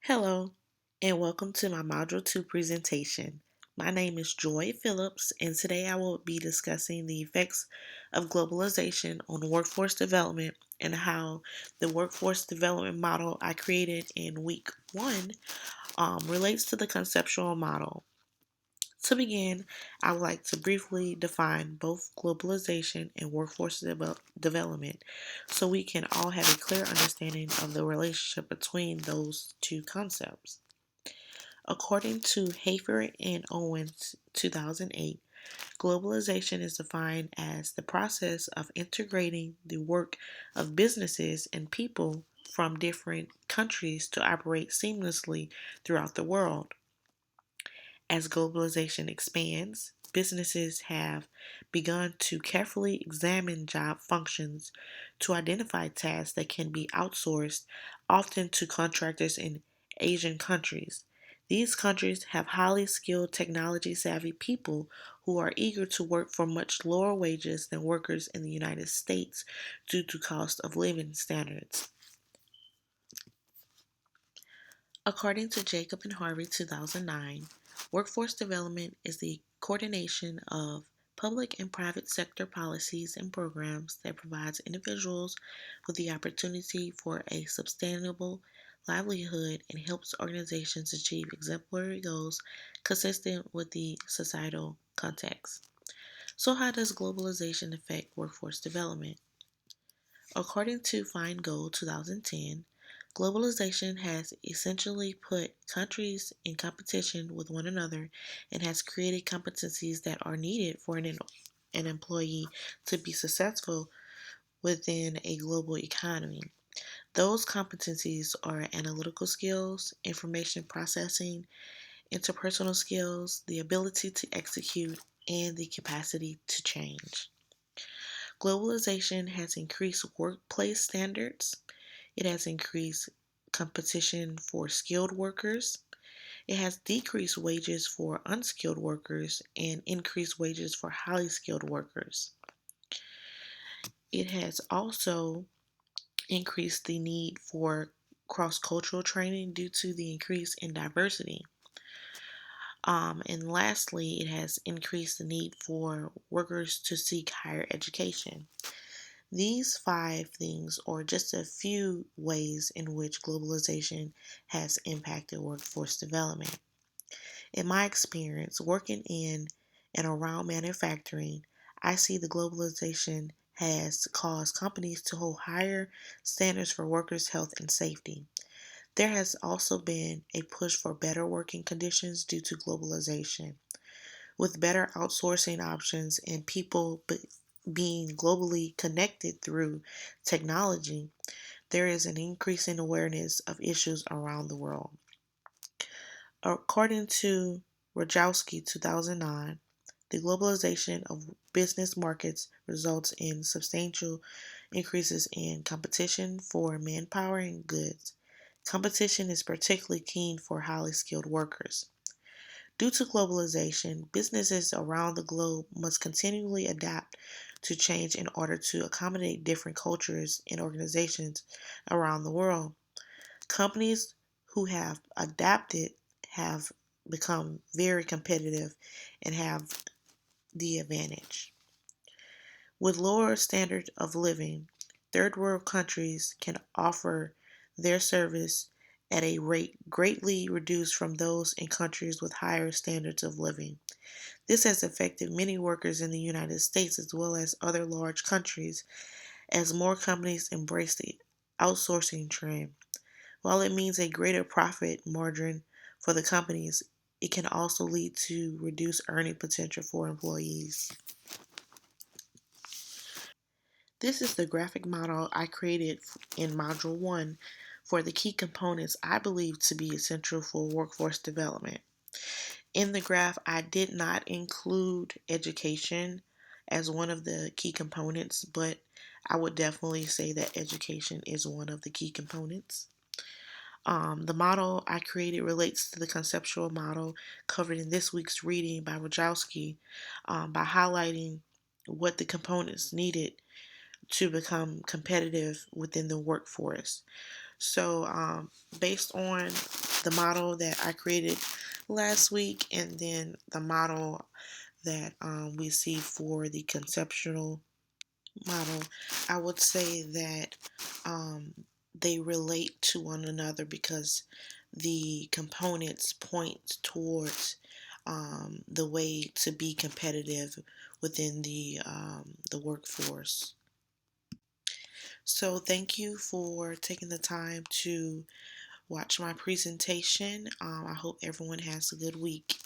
Hello, and welcome to my Module 2 presentation. My name is Joy Phillips, and today I will be discussing the effects of globalization on workforce development and how the workforce development model I created in week 1 relates to the conceptual model. To begin, I would like to briefly define both globalization and workforce development so we can all have a clear understanding of the relationship between those two concepts. According to Hafer and Owens 2008, globalization is defined as the process of integrating the work of businesses and people from different countries to operate seamlessly throughout the world. As globalization expands, businesses have begun to carefully examine job functions to identify tasks that can be outsourced, often to contractors in Asian countries. These countries have highly skilled, technology savvy people who are eager to work for much lower wages than workers in the United States due to cost of living standards. According to Jacob and Harvey 2009, workforce development is the coordination of public and private sector policies and programs that provides individuals with the opportunity for a sustainable livelihood and helps organizations achieve exemplary goals consistent with the societal context. So how does globalization affect workforce development? According to Feingold 2010, globalization has essentially put countries in competition with one another and has created competencies that are needed for an employee to be successful within a global economy. Those competencies are analytical skills, information processing, interpersonal skills, the ability to execute, and the capacity to change. Globalization has increased workplace standards. It has increased competition for skilled workers. It has decreased wages for unskilled workers and increased wages for highly skilled workers. It has also increased the need for cross cultural training due to the increase in diversity. And lastly, it has increased the need for workers to seek higher education. These five things are just a few ways in which globalization has impacted workforce development. In my experience working in and around manufacturing, I see the globalization has caused companies to hold higher standards for workers' health and safety. There has also been a push for better working conditions due to globalization. With better outsourcing options and people being globally connected through technology, there is an increase in awareness of issues around the world. According to Rajowski 2009, the globalization of business markets results in substantial increases in competition for manpower and goods. Competition is particularly keen for highly skilled workers. Due to globalization, businesses around the globe must continually adapt to change in order to accommodate different cultures and organizations around the world. Companies who have adapted have become very competitive and have the advantage. With lower standard of living, third world countries can offer their service at a rate greatly reduced from those in countries with higher standards of living. This has affected many workers in the United States as well as other large countries as more companies embrace the outsourcing trend. While it means a greater profit margin for the companies, it can also lead to reduced earning potential for employees. This is the graphic model I created in Module 1 for the key components I believe to be essential for workforce development. In the graph, I did not include education as one of the key components, but I would definitely say that education is one of the key components. The model I created relates to the conceptual model covered in this week's reading by Rajowski by highlighting what the components needed to become competitive within the workforce. So, based on the model that I created last week, and then the model that we see for the conceptual model, I would say that they relate to one another because the components point towards the way to be competitive within the workforce. So thank you for taking the time to watch my presentation. I hope everyone has a good week.